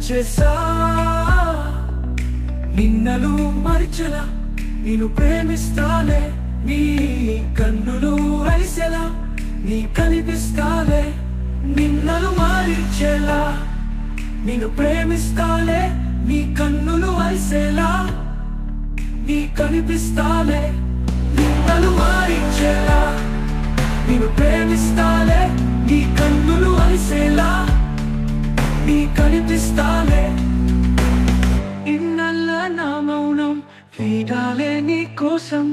చేసా నిన్నలు మరిచెలా నేను ప్రేమిస్తాలే నీ కన్నులు అరిసెలా నీ కనిపిస్తాలే నిన్నలు మరిచెలా నేను ప్రేమిస్తాలే నీ కన్నులు అరిసెలా నీ కనిపిస్తాలే నిన్నలు మరిచెలా నేను ప్రేమిస్తాలే నీ కన్నులు అరిసెలా నీ కనిపిస్తాలే ఇన్నల్ల నా మౌనం వీడాలే నీ కోసం